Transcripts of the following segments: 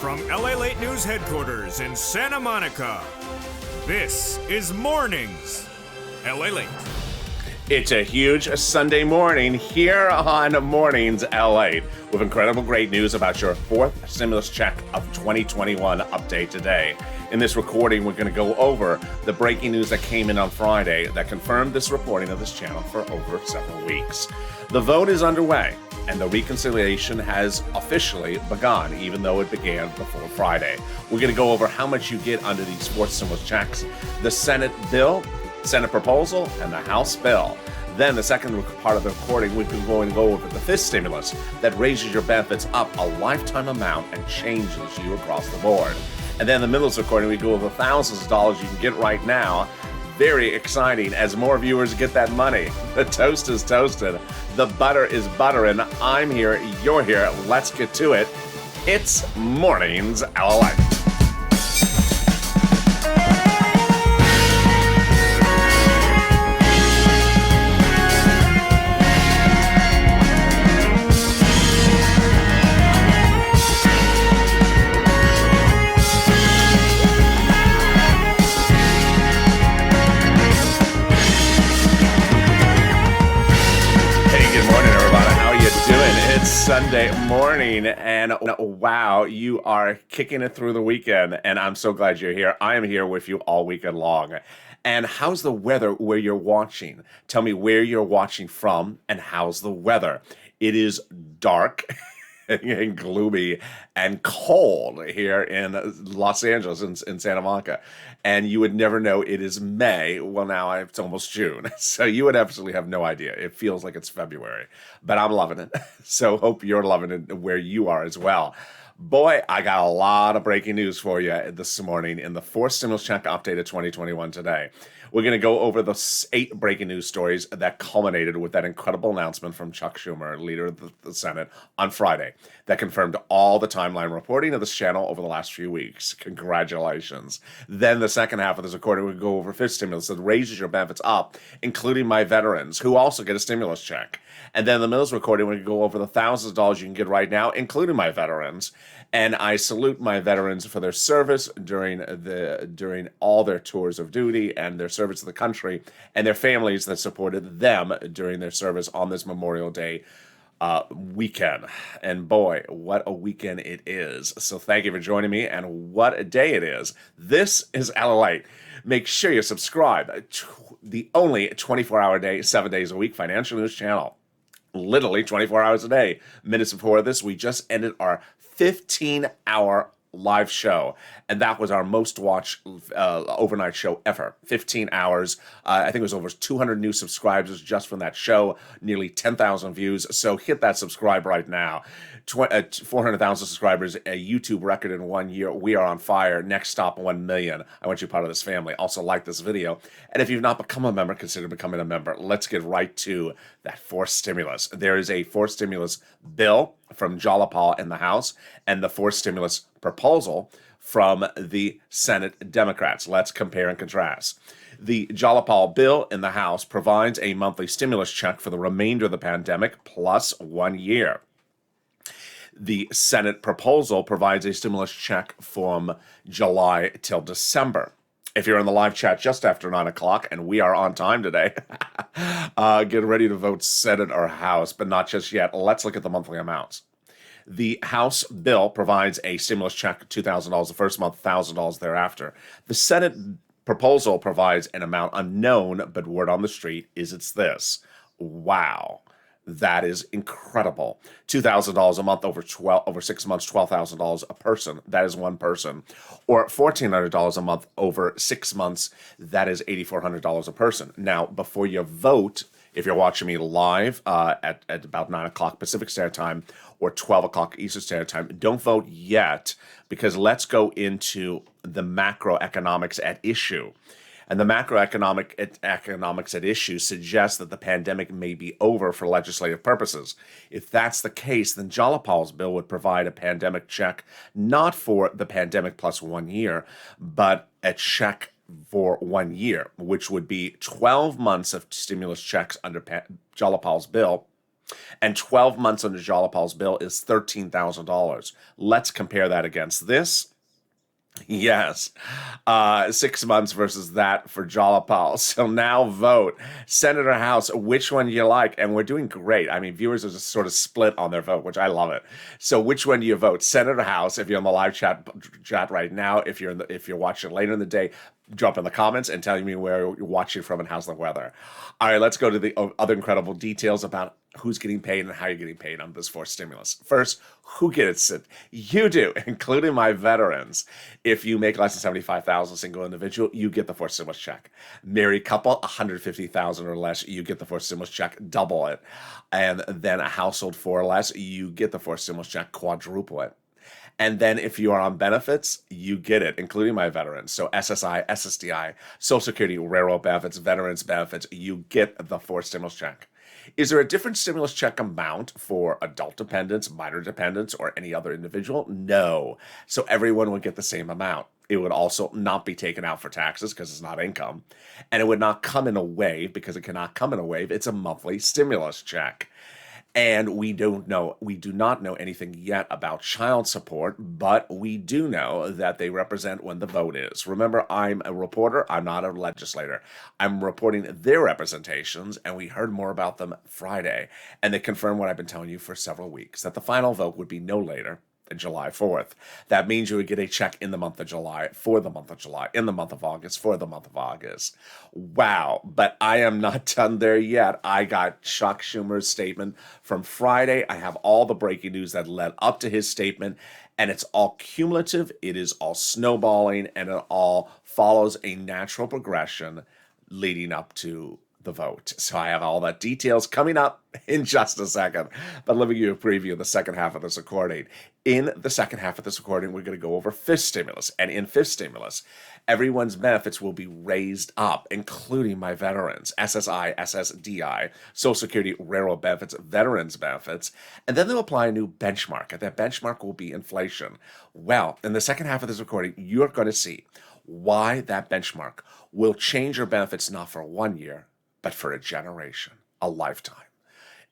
From LALATE News Headquarters in Santa Monica, this is Mornings, LALATE. It's a huge Sunday morning here on Mornings LA with incredible great news about your fourth stimulus check of 2021 update today. In this recording, we're going to go over the breaking news that came in on Friday that confirmed this reporting of this channel for over several weeks. The vote is underway, and the reconciliation has officially begun, even though it began before Friday. We're going to go over how much you get under these fourth stimulus checks, the Senate bill, Senate proposal, and the House bill. Then the second part of the recording, we're going to go over the fifth stimulus that raises your benefits up a lifetime amount and changes you across the board. And then in the middle of the recording, we go over thousands of dollars you can get right now. Very exciting as more viewers get that money. The toast is toasted. The butter is buttering. I'm here. You're here. Let's get to it. It's Mornings LA. Sunday morning, and wow, you are kicking it through the weekend, and I'm so glad you're here. I am here with you all weekend long. And how's the weather where you're watching? Tell me where you're watching from, and how's the weather? It is dark and gloomy and cold here in Los Angeles, in Santa Monica. And you would never know it is May. Well, now it's almost June. So you would absolutely have no idea. It feels like it's February. But I'm loving it. So hope you're loving it where you are as well. Boy, I got a lot of breaking news for you this morning in the fourth stimulus check update of 2021 today. We're going to go over the 8 breaking news stories that culminated with that incredible announcement from Chuck Schumer, leader of the Senate, on Friday that confirmed all the timeline reporting of this channel over the last few weeks. Congratulations. Then the second half of this recording, we'll go over fifth stimulus that raises your benefits up, including my veterans, who also get a stimulus check. And then the middle recording, we go over the thousands of dollars you can get right now, including my veterans. And I salute my veterans for their service during all their tours of duty and their service to the country, and their families that supported them during their service on this Memorial Day weekend. And boy, what a weekend it is. So thank you for joining me, and what a day it is. This is LALATE. Make sure you subscribe. The only 24-hour day, 7 days a week financial news channel. Literally 24 hours a day. Minutes before this, we just ended our 15-hour live show, and that was our most watched overnight show ever. 15 hours. I think it was over 200 new subscribers just from that show, nearly 10,000 views. So hit that subscribe right now. 400,000 subscribers, a YouTube record in 1 year. We are on fire. Next stop, 1 million. I want you part of this family. Also like this video. And if you've not become a member, consider becoming a member. Let's get right to that fourth stimulus. There is a fourth stimulus bill from Jalopal in the House, and the fourth stimulus proposal from the Senate Democrats. Let's compare and contrast. The Jalopal bill in the House provides a monthly stimulus check for the remainder of the pandemic plus 1 year. The Senate proposal provides a stimulus check from July till December. If you're in the live chat just after 9 o'clock, and we are on time today, get ready to vote Senate or House, but not just yet. Let's look at the monthly amounts. The House bill provides a stimulus check, $2,000 the first month, $1,000 thereafter. The Senate proposal provides an amount unknown, but word on the street is it's this. Wow. That is incredible. $2,000 a month over 6 months, $12,000 a person. That is one person. Or $1,400 a month over 6 months. That is $8,400 a person. Now, before you vote, if you're watching me live at about 9 o'clock Pacific Standard Time or 12 o'clock Eastern Standard Time, don't vote yet, because let's go into the macroeconomics at issue. And the macroeconomics at issue suggests that the pandemic may be over for legislative purposes. If that's the case, then Jalopal's bill would provide a pandemic check, not for the pandemic plus 1 year, but a check for 1 year, which would be 12 months of stimulus checks under Jalopal's bill, And 12 months on Jalapal's bill is $13,000. Let's compare that against this. Yes. 6 months versus that for Jalapal. So now vote. Senate or House, which one you like? And we're doing great. I mean, viewers are just sort of split on their vote, which I love it. So which one do you vote? Senate or House? If you're on the live chat right now, if you're watching later in the day, drop in the comments and tell me where you're watching from and how's the weather. All right, let's go to the other incredible details about who's getting paid and how you're getting paid on this forced stimulus. First, who gets it? You do, including my veterans. If you make less than 75,000 single individual, you get the forced stimulus check. Married couple, 150,000 or less, you get the forced stimulus check, double it. And then a household 4 or less, you get the forced stimulus check, quadruple it. And then if you are on benefits, you get it, including my veterans. So SSI, SSDI, Social Security, railroad benefits, veterans benefits, you get the forced stimulus check. Is there a different stimulus check amount for adult dependents, minor dependents, or any other individual? No. So everyone would get the same amount. It would also not be taken out for taxes because it's not income. And it would not come in a wave because it cannot come in a wave. It's a monthly stimulus check. And we do not know anything yet about child support, but we do know that they represent when the vote is. Remember, I'm a reporter, I'm not a legislator. I'm reporting their representations, and we heard more about them Friday. And they confirmed what I've been telling you for several weeks, that the final vote would be no later than July 4th. That means you would get a check in the month of July, for the month of July, in the month of August, for the month of August. Wow, but I am not done there yet. I got Chuck Schumer's statement from Friday. I have all the breaking news that led up to his statement, and it's all cumulative, it is all snowballing, and it all follows a natural progression leading up to the vote. So I have all that details coming up in just a second. But let me give you a preview of the second half of this recording. In the second half of this recording, we're going to go over fifth stimulus. And in fifth stimulus, everyone's benefits will be raised up, including my veterans, SSI, SSDI, Social Security, railroad benefits, veterans benefits. And then they'll apply a new benchmark. And that benchmark will be inflation. Well, in the second half of this recording, you're going to see why that benchmark will change your benefits not for 1 year, but for a generation, a lifetime.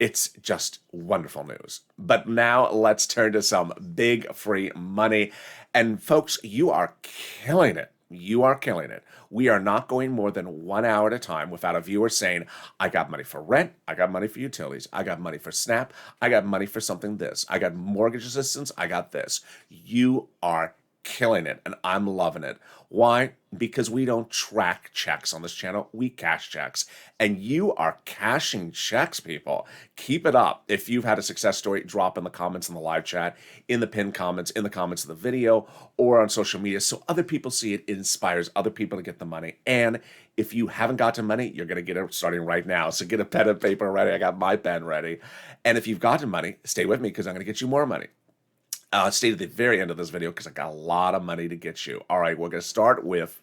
It's just wonderful news. But now let's turn to some big free money. And folks, you are killing it. You are killing it. We are not going more than 1 hour at a time without a viewer saying, I got money for rent, I got money for utilities, I got money for SNAP, I got money for something this, I got mortgage assistance, I got this. You are killing it, and I'm loving it. Why? Because we don't track checks on this channel. We cash checks. And you are cashing checks, people. Keep it up. If you've had a success story, drop in the comments in the live chat, in the pinned comments, in the comments of the video, or on social media so other people see it. It inspires other people to get the money. And if you haven't gotten money, you're going to get it starting right now. So get a pen and paper ready. I got my pen ready. And if you've gotten money, stay with me because I'm going to get you more money. Stay to the very end of this video because I got a lot of money to get you. All right, we're going to start with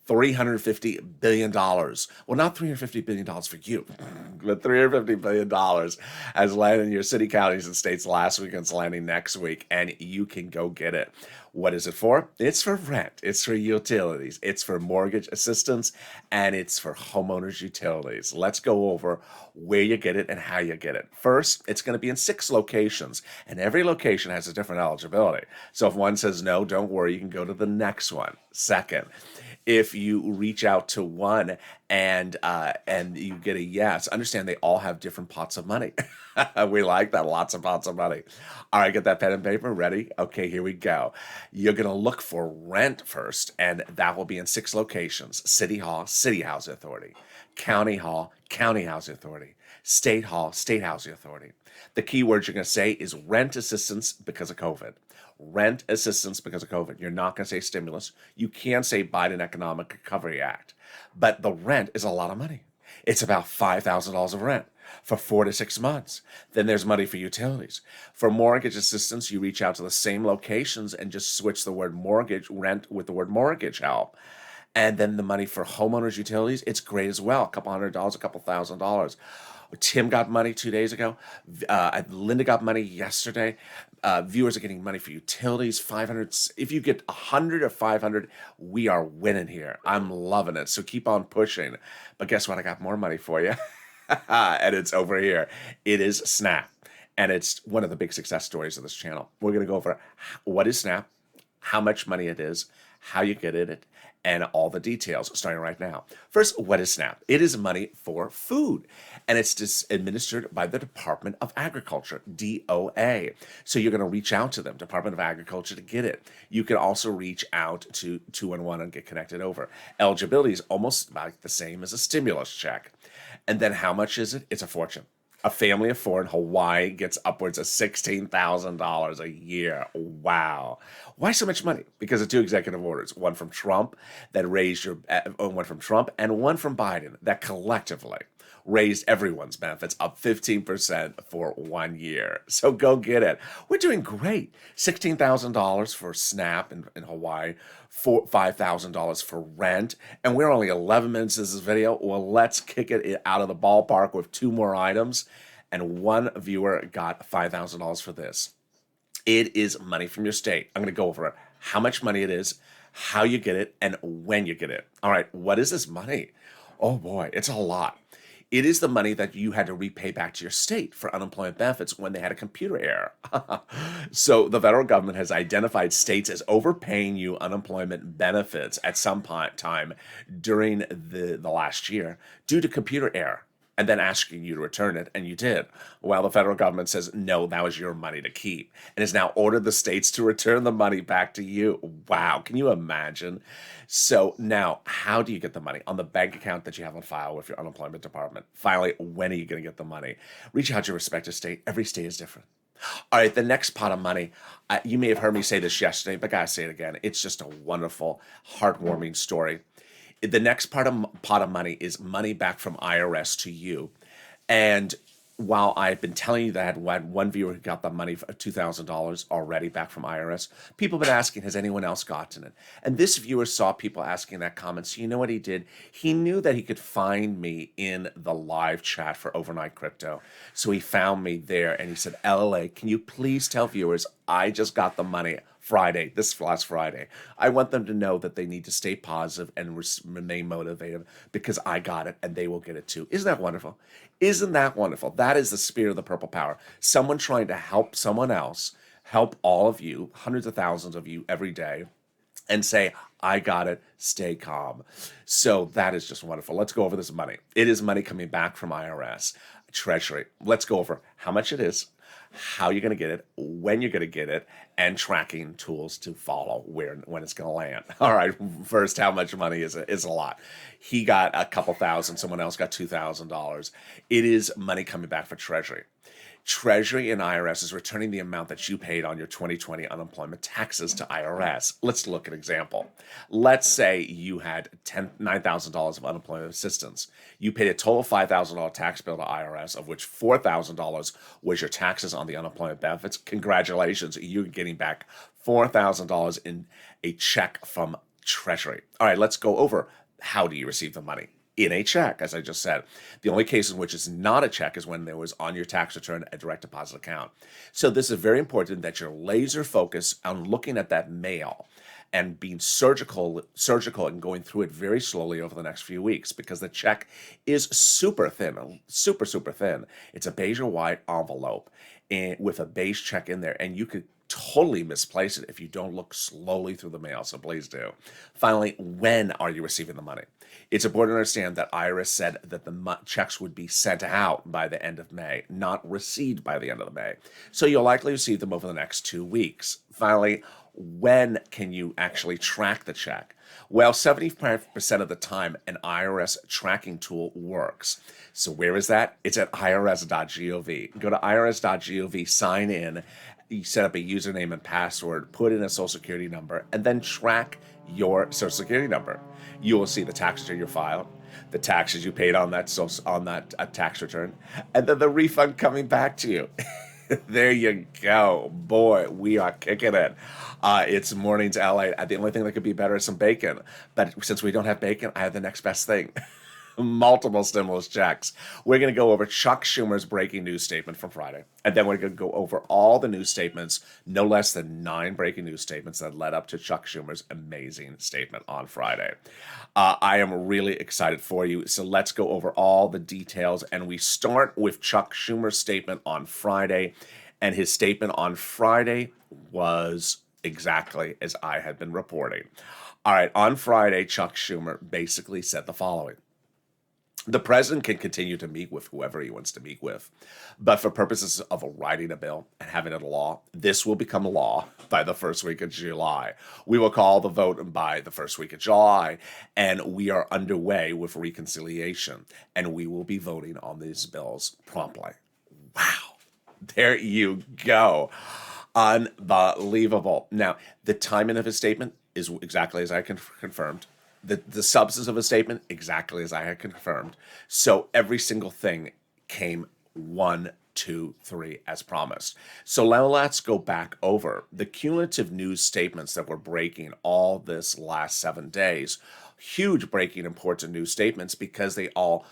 $350 billion. Well, not $350 billion for you, but $350 billion has landed in your city, counties, and states last week and it's landing next week, and you can go get it. What is it for? It's for rent. It's for utilities. It's for mortgage assistance, and it's for homeowners' utilities. Let's go over where you get it and how you get it. First, it's going to be in 6 locations, and every location has a different eligibility. So if one says no, don't worry, you can go to the next one. Second, if you reach out to one and you get a yes, understand they all have different pots of money. We like that, lots of pots of money. All right, get that pen and paper ready. Okay, here we go. You're going to look for rent first, and that will be in 6 locations: City Hall, City Housing Authority; County Hall, County Housing Authority; State Hall, State Housing Authority. The key word you're going to say is rent assistance because of COVID. Rent assistance because of COVID. You're not going to say stimulus. You can say Biden Economic Recovery Act. But the rent is a lot of money. It's about $5,000 of rent for 4 to 6 months. Then there's money for utilities. For mortgage assistance, you reach out to the same locations and just switch the word mortgage, rent, with the word mortgage help. And then the money for homeowners utilities, it's great as well. A couple $100, a couple $1,000. Tim got money 2 days ago. Linda got money yesterday. Viewers are getting money for utilities, 500. If you get 100 or 500, we are winning here. I'm loving it. So keep on pushing. But guess what? I got more money for you. And it's over here. It is Snap. And it's one of the big success stories of this channel. We're going to go over what is Snap, how much money it is, how you get it, and all the details starting right now. First, what is SNAP? It is money for food, and it's administered by the Department of Agriculture, DOA. So you're going to reach out to them, Department of Agriculture, to get it. You can also reach out to 211 and get connected over. Eligibility is almost about the same as a stimulus check. And then how much is it? It's a fortune. A family of four in Hawaii gets upwards of $16,000 a year. Wow. Why so much money? Because of two executive orders, one from Trump that raised one from Trump and one from Biden that collectively raised everyone's benefits up 15% for 1 year. So go get it. We're doing great. $16,000 for SNAP in Hawaii, $5,000 for rent, and we're only 11 minutes into this video. Well, let's kick it out of the ballpark with two more items, and one viewer got $5,000 for this. It is money from your state. I'm going to go over how much money it is, how you get it, and when you get it. All right, what is this money? Oh boy, it's a lot. It is the money that you had to repay back to your state for unemployment benefits when they had a computer error. So the federal government has identified states as overpaying you unemployment benefits at some time during the last year due to computer error, and then asking you to return it, and you did. Well, the federal government says, no, that was your money to keep, and has now ordered the states to return the money back to you. Wow, can you imagine? So now, how do you get the money? On the bank account that you have on file with your unemployment department. Finally, when are you going to get the money? Reach out to your respective state. Every state is different. All right, the next pot of money, you may have heard me say this yesterday, but I gotta say it again. It's just a wonderful, heartwarming story. The next pot of money is money back from IRS to you. And while I've been telling you that I had one viewer who got the money for $2,000 already back from IRS, people have been asking, has anyone else gotten it? And this viewer saw people asking that comment. So you know what he did? He knew that he could find me in the live chat for Overnight Crypto. So he found me there and he said, LLA, can you please tell viewers, I just got the money Friday, this last Friday. I want them to know that they need to stay positive and remain motivated because I got it and they will get it too. Isn't that wonderful? Isn't that wonderful? That is the spirit of the Purple Power. Someone trying to help someone else, help all of you, hundreds of thousands of you every day, and say, I got it, stay calm. So that is just wonderful. Let's go over this money. It is money coming back from IRS, Treasury. Let's go over how much it is, how you're going to get it, when you're going to get it, and tracking tools to follow when it's going to land. All right, first, how much money is it? It's a lot. He got a couple thousand. Someone else got $2,000. It is money coming back for Treasury. Treasury and IRS is returning the amount that you paid on your 2020 unemployment taxes to IRS. Let's look at an example. Let's say you had $9,000 of unemployment assistance. You paid a total $5,000 tax bill to IRS, of which $4,000 was your taxes on the unemployment benefits. Congratulations, you're getting back $4,000 in a check from Treasury. All right, let's go over how do you receive the money. In a check, as I just said. The only case in which it's not a check is when there was on your tax return a direct deposit account. So this is very important that you're laser focused on looking at that mail and being surgical and going through it very slowly over the next few weeks, because the check is super thin, super thin. It's a beige or white envelope and with a beige check in there, and you could totally misplace it if you don't look slowly through the mail, so please do. Finally, when are you receiving the money? It's important to understand that IRS said that the checks would be sent out by the end of May, not received by the end of May. So you'll likely receive them over the next 2 weeks. Finally, when can you actually track the check? Well, 75% of the time, an IRS tracking tool works. So where is that? It's at irs.gov. Go to irs.gov, sign in, you set up a username and password, put in a social security number, and then track your social security number. You will see the tax return you filed, the taxes you paid on that tax return, and then the refund coming back to you. There you go. Boy, we are kicking it. It's mornings LA. The only thing that could be better is some bacon. But since we don't have bacon, I have the next best thing. multiple stimulus checks. We're going to go over Chuck Schumer's breaking news statement from Friday. And then we're going to go over all the news statements, no less than 9 breaking news statements that led up to Chuck Schumer's amazing statement on Friday. I am really excited for you. So let's go over all the details. And we start with Chuck Schumer's statement on Friday. And his statement on Friday was exactly as I had been reporting. All right, on Friday, Chuck Schumer basically said the following. The president can continue to meet with whoever he wants to meet with, but for purposes of writing a bill and having it a law, this will become law by the first week of July. We will call the vote by the first week of July, and we are underway with reconciliation, and we will be voting on these bills promptly. Wow, there you go. Unbelievable. Now, the timing of his statement is exactly as I confirmed. The substance of his statement, exactly as I had confirmed. So every single thing came 1, 2, 3 as promised. So now let's go back over the cumulative news statements that were breaking all this last 7 days. Huge breaking important news statements because they all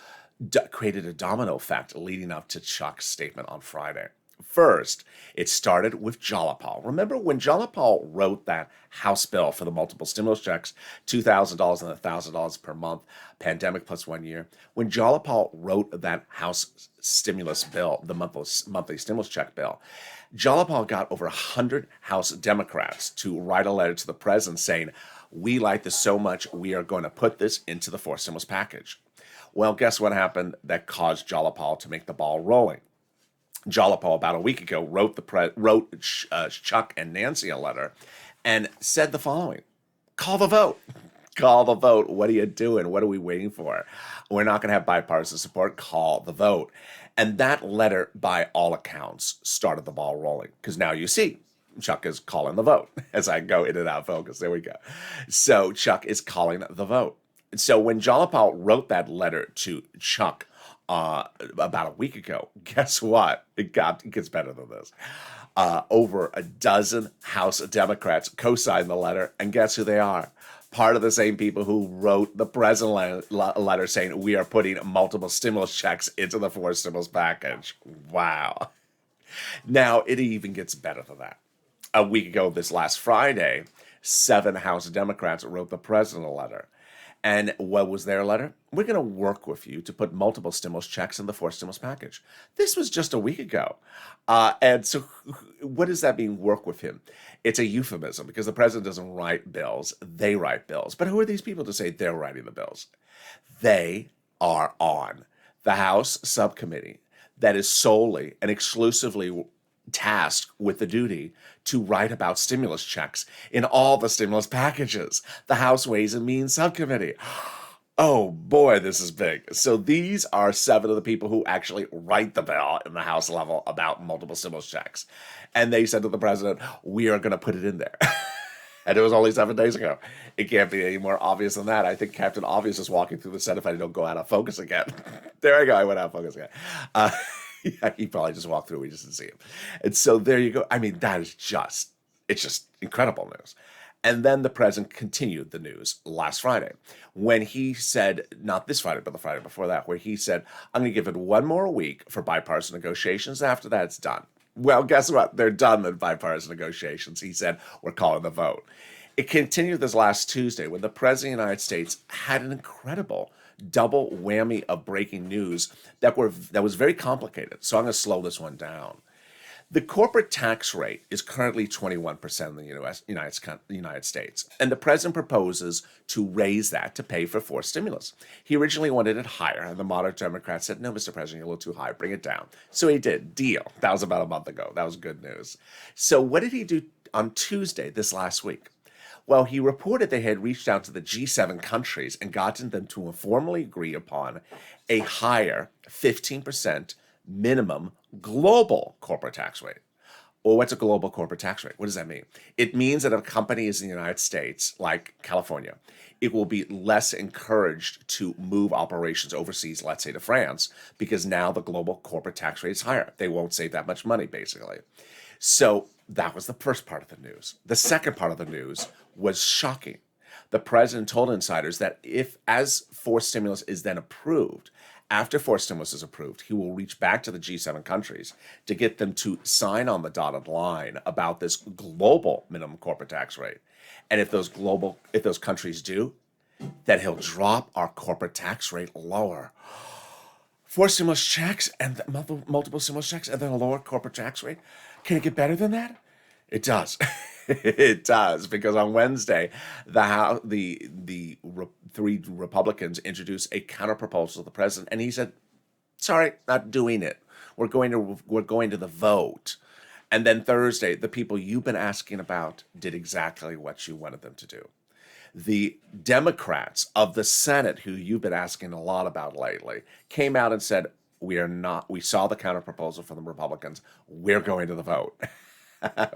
created a domino effect leading up to Chuck's statement on Friday. First, it started with Jalopal. Remember when Jalopal wrote that House bill for the multiple stimulus checks, $2,000 and $1,000 per month, pandemic plus 1 year? When Jalopal wrote that House stimulus bill, the monthly stimulus check bill, Jalopal got over 100 House Democrats to write a letter to the president saying, we like this so much, we are going to put this into the fourth stimulus package. Well, guess what happened that caused Jalopal to make the ball rolling? Jalopal, about a week ago, wrote Chuck and Nancy a letter and said the following: call the vote. Call the vote. What are you doing? What are we waiting for? We're not going to have bipartisan support. Call the vote. And that letter, by all accounts, started the ball rolling. Because now you see, Chuck is calling the vote. As I go in and out focus, there we go. So Chuck is calling the vote. So when Jalopal wrote that letter to Chuck about a week ago, guess what? It gets better than this. Over a dozen House Democrats co-signed the letter, and guess who they are? Part of the same people who wrote the president letter saying we are putting multiple stimulus checks into the fourth stimulus package. Wow. Now, it even gets better than that. A week ago, this last Friday, 7 House Democrats wrote the president a letter. And what was their letter? We're going to work with you to put multiple stimulus checks in the fourth stimulus package. This was just a week ago. And so what does that mean, work with him? It's a euphemism because the president doesn't write bills. They write bills. But who are these people to say they're writing the bills? They are on the House subcommittee that is solely and exclusively tasked with the duty to write about stimulus checks in all the stimulus packages, the House Ways and Means Subcommittee. Oh boy, this is big. So these are 7 of the people who actually write the bill in the House level about multiple stimulus checks. And they said to the president, we are going to put it in there. And it was only 7 days ago. It can't be any more obvious than that. I think Captain Obvious is walking through the set if I don't go out of focus again. There I go. I went out of focus again. Yeah, he probably just walked through. We just didn't see him. And so there you go. I mean, it's just incredible news. And then the president continued the news last Friday when he said, not this Friday, but the Friday before that, where he said, I'm going to give it 1 more week for bipartisan negotiations. After that, it's done. Well, guess what? They're done with bipartisan negotiations. He said, we're calling the vote. It continued this last Tuesday when the president of the United States had an incredible double whammy of breaking news that was very complicated. So I'm going to slow this one down. The corporate tax rate is currently 21% in the United States, and the president proposes to raise that to pay for fourth stimulus. He originally wanted it higher, and the moderate Democrats said, no, Mr. President, you're a little too high, bring it down. So he did. Deal. That was about a month ago. That was good news. So what did he do on Tuesday this last week? Well, he reported they had reached out to the G7 countries and gotten them to informally agree upon a higher 15% minimum global corporate tax rate. Well, what's a global corporate tax rate? What does that mean? It means that if a company is in the United States, like California, it will be less encouraged to move operations overseas, let's say to France, because now the global corporate tax rate is higher. They won't save that much money, basically. So that was the first part of the news. The second part of the news was shocking. the president told insiders that if, as forced stimulus is then approved, after forced stimulus is approved, he will reach back to the G7 countries to get them to sign on the dotted line about this global minimum corporate tax rate. And if those countries do, then he'll drop our corporate tax rate lower. 4 stimulus checks and multiple stimulus checks and then a lower corporate tax rate. Can it get better than that? It does. It does, because on Wednesday, the 3 Republicans introduced a counterproposal to the president, and he said, "Sorry, not doing it. We're going to the vote." And then Thursday, the people you've been asking about did exactly what you wanted them to do. The Democrats of the Senate, who you've been asking a lot about lately, came out and said, we saw the counterproposal from the Republicans. We're going to the vote.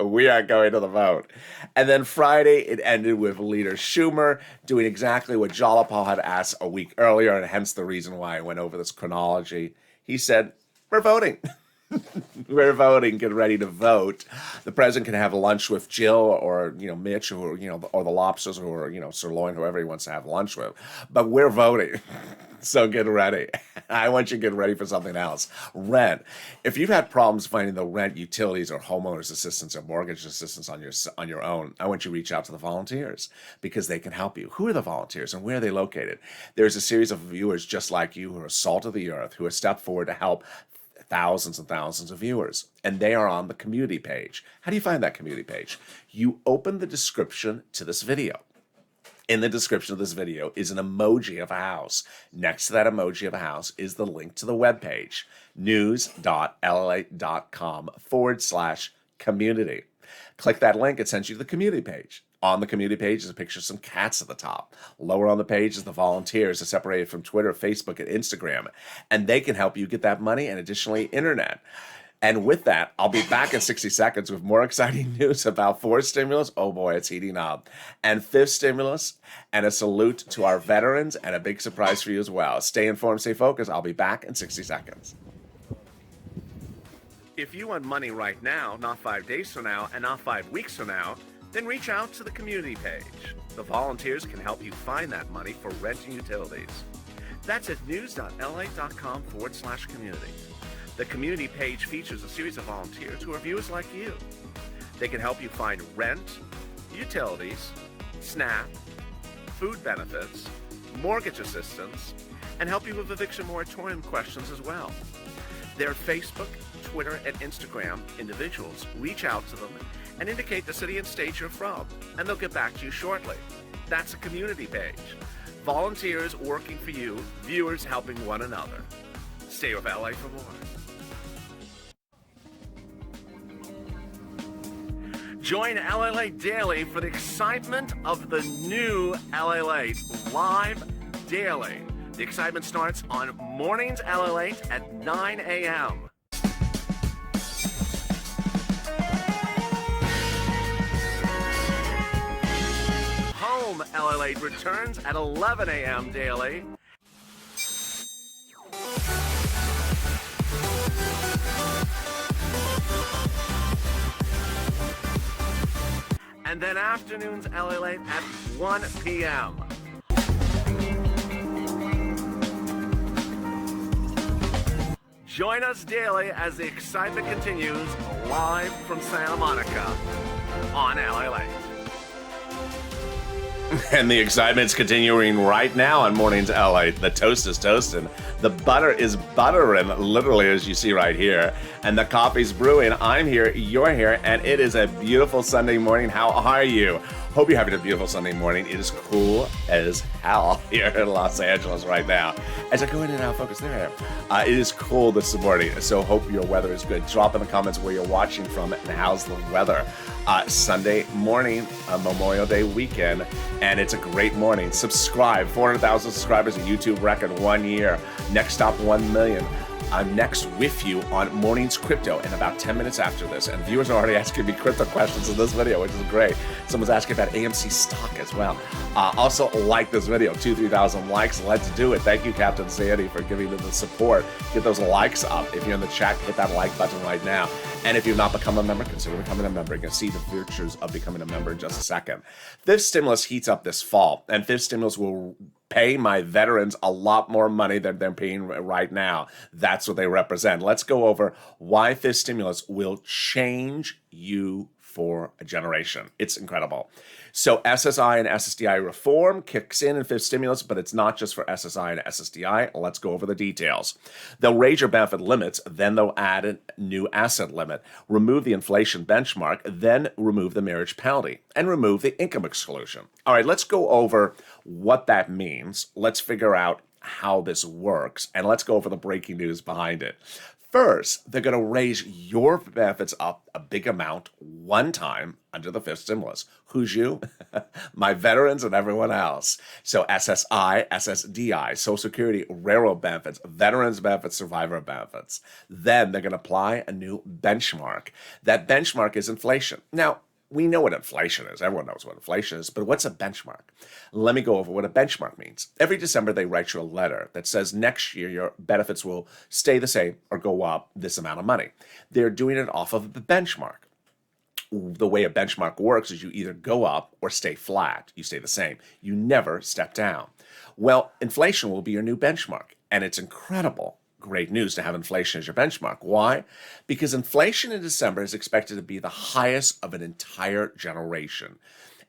We are going to the vote. And then Friday, it ended with Leader Schumer doing exactly what Jalopal had asked a week earlier, and hence the reason why I went over this chronology. He said, we're voting. We're voting. Get ready to vote. The president can have lunch with Jill or Mitch or or the Lobsters or Sirloin, whoever he wants to have lunch with. But we're voting. So get ready. I want you to get ready for something else. Rent. If you've had problems finding the rent, utilities, or homeowners assistance or mortgage assistance on your own, I want you to reach out to the volunteers because they can help you. Who are the volunteers and where are they located? There's a series of viewers just like you who are salt of the earth who have stepped forward to help thousands and thousands of viewers, and they are on the community page. How do you find that community page? You open the description to this video. In the description of this video is an emoji of a house. Next to that emoji of a house is the link to the webpage, news.lalate.com/community. Click that link, it sends you to the community page. On the community page is a picture of some cats at the top. Lower on the page is the volunteers, separated from Twitter, Facebook, and Instagram. And they can help you get that money and additionally internet. And with that, I'll be back in 60 seconds with more exciting news about 4th stimulus. Oh boy, it's heating up. And 5th stimulus, and a salute to our veterans, and a big surprise for you as well. Stay informed, stay focused. I'll be back in 60 seconds. If you want money right now, not 5 days from now, and not 5 weeks from now, then reach out to the community page. The volunteers can help you find that money for rent and utilities. That's at news.lalate.com/community. The community page features a series of volunteers who are viewers like you. They can help you find rent, utilities, SNAP, food benefits, mortgage assistance, and help you with eviction moratorium questions as well. Their Facebook, Twitter, and Instagram individuals reach out to them and indicate the city and state you're from, and they'll get back to you shortly. That's a community page. Volunteers working for you, viewers helping one another. Stay with LA for more. Join LALATE Daily for the excitement of the new LALATE live daily. The excitement starts on Mornings LALATE at 9 a.m. Home LALATE returns at 11 a.m. daily. And then afternoons LALATE at 1 p.m. Join us daily as the excitement continues live from Santa Monica on LALATE. And the excitement's continuing right now on Mornings LA. The toast is toasting. The butter is buttering, literally, as you see right here. And the coffee's brewing. I'm here, you're here, and it is a beautiful Sunday morning. How are you? Hope you're having a beautiful Sunday morning. It is cool as hell here in Los Angeles right now. As I go in and out, focus there. It is cool this morning, so hope your weather is good. Drop in the comments where you're watching from and how's the weather. Sunday morning, Memorial Day weekend, and it's a great morning. Subscribe. 400,000 subscribers, a YouTube record, 1 year. Next stop, 1 million. I'm next with you on Mornings Crypto in about 10 minutes after this. And viewers are already asking me crypto questions in this video, which is great. Someone's asking about AMC stock as well. Also, like this video, 3,000 likes. Let's do it. Thank you, Captain Sandy, for giving me the support. Get those likes up. If you're in the chat, hit that like button right now. And if you've not become a member, consider becoming a member. You're going to see the virtues of becoming a member in just a second. Fifth stimulus heats up this fall, and fifth stimulus will pay my veterans a lot more money than they're paying right now. That's what they represent. Let's go over why fifth stimulus will change you for a generation. It's incredible. So SSI and SSDI reform kicks in fifth stimulus, but it's not just for SSI and SSDI. Let's go over the details. They'll raise your benefit limits, then they'll add a new asset limit, remove the inflation benchmark, then remove the marriage penalty, and remove the income exclusion. All right, let's go over what that means. Let's figure out how this works, and let's go over the breaking news behind it. First, they're going to raise your benefits up a big amount one time under the fifth stimulus. Who's you? My veterans and everyone else. So SSI, SSDI, Social Security, railroad benefits, veterans benefits, survivor benefits. Then they're going to apply a new benchmark. That benchmark is inflation. Now, we know what inflation is. Everyone knows what inflation is. But what's a benchmark? Let me go over what a benchmark means. Every December, they write you a letter that says next year your benefits will stay the same or go up this amount of money. They're doing it off of the benchmark. The way a benchmark works is you either go up or stay flat. You stay the same. You never step down. Well, inflation will be your new benchmark. And it's incredible. Great news to have inflation as your benchmark. Why? Because inflation in December is expected to be the highest of an entire generation.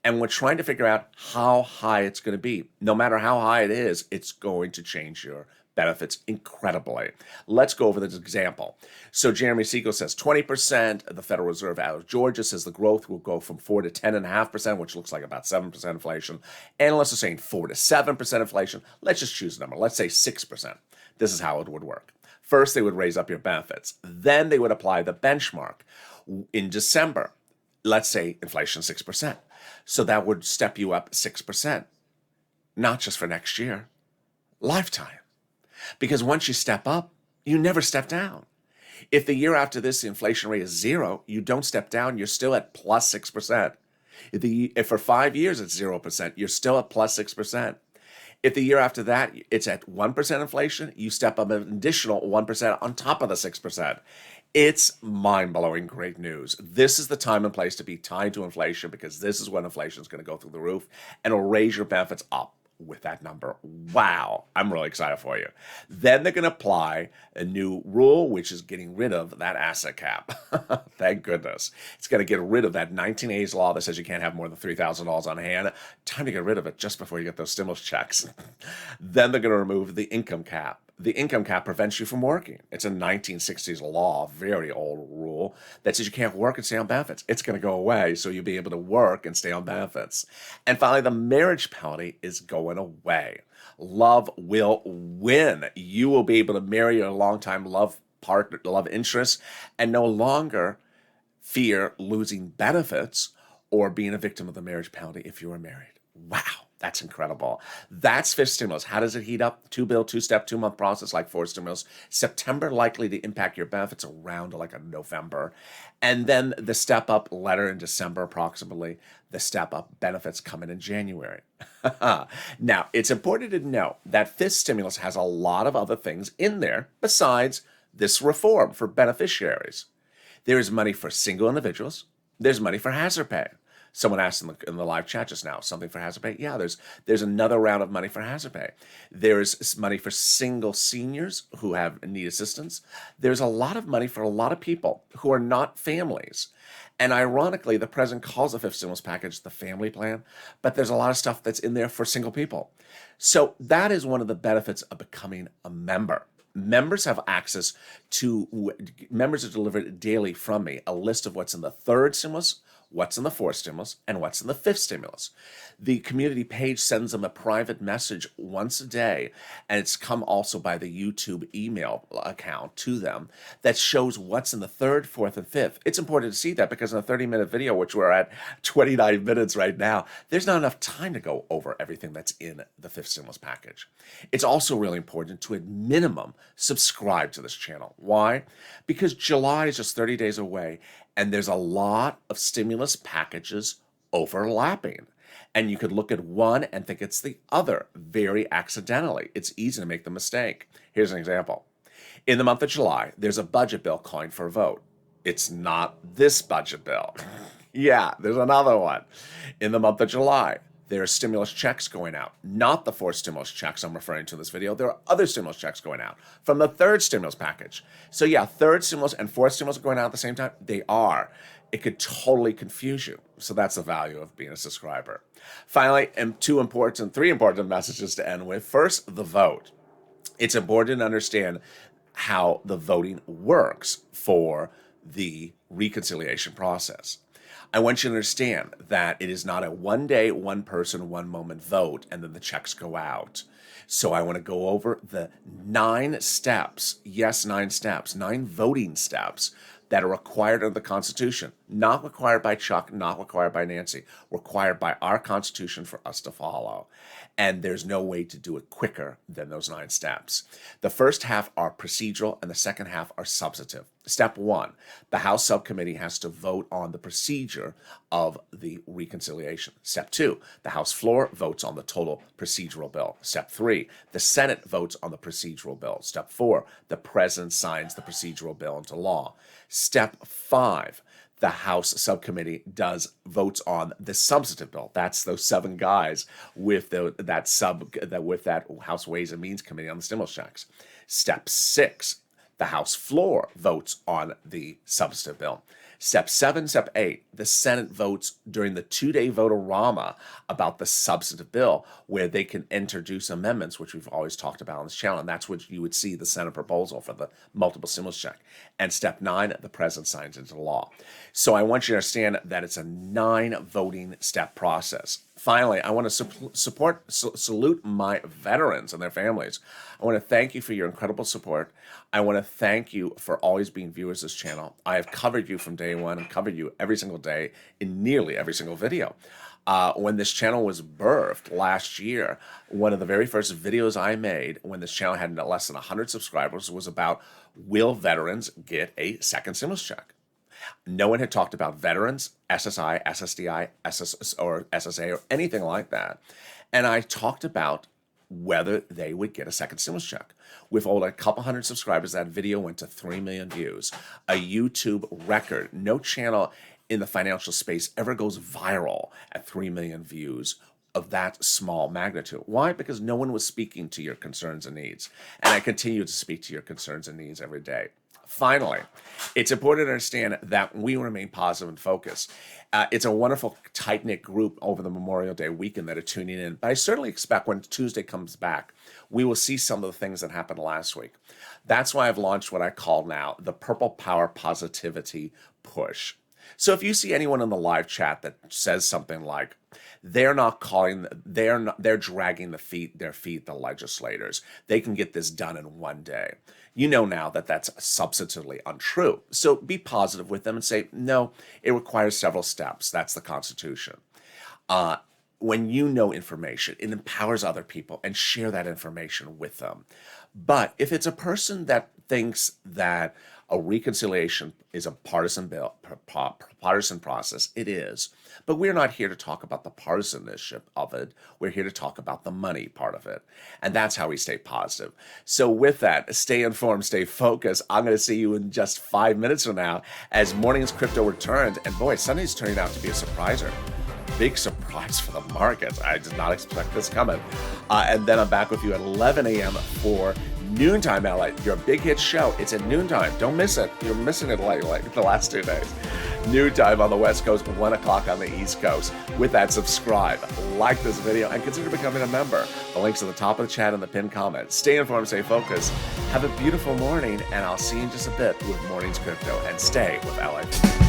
And we're trying to figure out how high it's going to be. No matter how high it is, it's going to change your benefits incredibly. Let's go over this example. So Jeremy Siegel says 20%. The Federal Reserve out of Georgia says the growth will go from 4 to 10.5%, which looks like about 7% inflation. Analysts are saying 4 to 7% inflation. Let's just choose a number. Let's say 6%. This is how it would work. First, they would raise up your benefits. Then they would apply the benchmark. In December, let's say inflation 6%. So that would step you up 6%, not just for next year, lifetime. Because once you step up, you never step down. If the year after this, the inflation rate is 0, you don't step down, you're still at plus 6%. If for 5 years it's 0%, you're still at plus 6%. If the year after that, it's at 1% inflation, you step up an additional 1% on top of the 6%. It's mind-blowing great news. This is the time and place to be tied to inflation because this is when inflation is going to go through the roof and it'll raise your benefits up with that number. Wow, I'm really excited for you. Then they're going to apply a new rule, which is getting rid of that asset cap. Thank goodness. It's going to get rid of that 1980s law that says you can't have more than $3,000 on hand. Time to get rid of it just before you get those stimulus checks. Then they're going to remove the income cap. The income cap prevents you from working. It's a 1960s law, very old rule, that says you can't work and stay on benefits. It's going to go away, so you'll be able to work and stay on benefits. And finally, the marriage penalty is going away. Love will win. You will be able to marry your longtime love partner, love interest, and no longer fear losing benefits or being a victim of the marriage penalty if you are married. Wow. That's incredible. That's fifth stimulus. How does it heat up? 2-bill, 2-step, 2-month process like fourth stimulus. September likely to impact your benefits around like a November. And then the step up letter in December approximately. The step up benefits coming in January. Now, it's important to know that fifth stimulus has a lot of other things in there besides this reform for beneficiaries. There is money for single individuals. There's money for hazard pay. Someone asked in the live chat just now, something for hazard pay? Yeah, there's another round of money for hazard pay. There's money for single seniors who need assistance. There's a lot of money for a lot of people who are not families. And ironically, the president calls the fifth stimulus package the family plan, but there's a lot of stuff that's in there for single people. So that is one of the benefits of becoming a member. Members have access to, members are delivered daily from me, a list of what's in the third stimulus, what's in the fourth stimulus, and what's in the fifth stimulus. The community page sends them a private message once a day, and it's come also by the YouTube email account to them that shows what's in the third, fourth, and fifth. It's important to see that because in a 30-minute video, which we're at 29 minutes right now, there's not enough time to go over everything that's in the fifth stimulus package. It's also really important to, at minimum, subscribe to this channel. Why? Because July is just 30 days away, and there's a lot of stimulus packages overlapping. And you could look at one and think it's the other very accidentally. It's easy to make the mistake. Here's an example. In the month of July, there's a budget bill calling for a vote. It's not this budget bill. Yeah, there's another one. In the month of July, there are stimulus checks going out. Not the fourth stimulus checks I'm referring to in this video. There are other stimulus checks going out from the third stimulus package. So yeah, third stimulus and fourth stimulus are going out at the same time. They are. It could totally confuse you. So that's the value of being a subscriber. Finally, and three important messages to end with. First, the vote. It's important to understand how the voting works for the reconciliation process. I want you to understand that it is not a one day, one person, one moment vote, and then the checks go out. So I want to go over the 9 steps, yes, 9 steps, 9 voting steps that are required under the Constitution. Not required by Chuck, not required by Nancy, required by our Constitution for us to follow. And there's no way to do it quicker than those 9 steps. The first half are procedural and the second half are substantive. Step 1, the House subcommittee has to vote on the procedure of the reconciliation. Step 2, the House floor votes on the total procedural bill. Step 3, the Senate votes on the procedural bill. Step 4, the President signs the procedural bill into law. Step 5, the House subcommittee votes on the substantive bill. That's those 7 guys with that House Ways and Means Committee on the stimulus checks. Step 6, the House floor votes on the substantive bill. Step 7, Step 8, the Senate votes during the 2-day vote-a-rama about the substantive bill, where they can introduce amendments, which we've always talked about on this channel, and that's what you would see the Senate proposal for the multiple stimulus check. And Step 9, the President signs into law. So I want you to understand that it's a 9 voting step process. Finally, I want to salute my veterans and their families. I want to thank you for your incredible support. I want to thank you for always being viewers of this channel. I have covered you from day one and covered you every single day in nearly every single video. When this channel was birthed last year, one of the very first videos I made when this channel had less than 100 subscribers was about, will veterans get a second stimulus check? No one had talked about veterans, SSI, SSDI, or SSA, or anything like that. And I talked about whether they would get a second stimulus check. With only a couple hundred subscribers, that video went to 3 million views, a YouTube record. No channel in the financial space ever goes viral at 3 million views of that small magnitude. Why? Because no one was speaking to your concerns and needs. And I continue to speak to your concerns and needs every day. Finally, it's important to understand that we remain positive and focused. It's a wonderful, tight-knit group over the Memorial Day weekend that are tuning in. But I certainly expect when Tuesday comes back, we will see some of the things that happened last week. That's why I've launched what I call now the Purple Power Positivity Push. So if you see anyone in the live chat that says something like, they're dragging their feet, the legislators, they can get this done in one day. You know now that that's substantively untrue. So be positive with them and say, no, it requires several steps. That's the Constitution. When you know information, it empowers other people, and share that information with them. But if it's a person that thinks that a reconciliation is a partisan process, it is. But we're not here to talk about the partisanship of it. We're here to talk about the money part of it. And that's how we stay positive. So with that, stay informed, stay focused. I'm going to see you in just 5 minutes from now as Morning's Crypto returns. And boy, Sunday's turning out to be a surpriser. Big surprise for the markets. I did not expect this coming. And then I'm back with you at 11 a.m. for Noontime LA, your big hit show. It's at noontime. Don't miss it. You're missing it like the last 2 days. Noontime on the West Coast, 1 o'clock on the East Coast. With that, subscribe, like this video, and consider becoming a member. The link's at the top of the chat and the pinned comment. Stay informed, stay focused. Have a beautiful morning, and I'll see you in just a bit with Morning's Crypto. And stay with LA.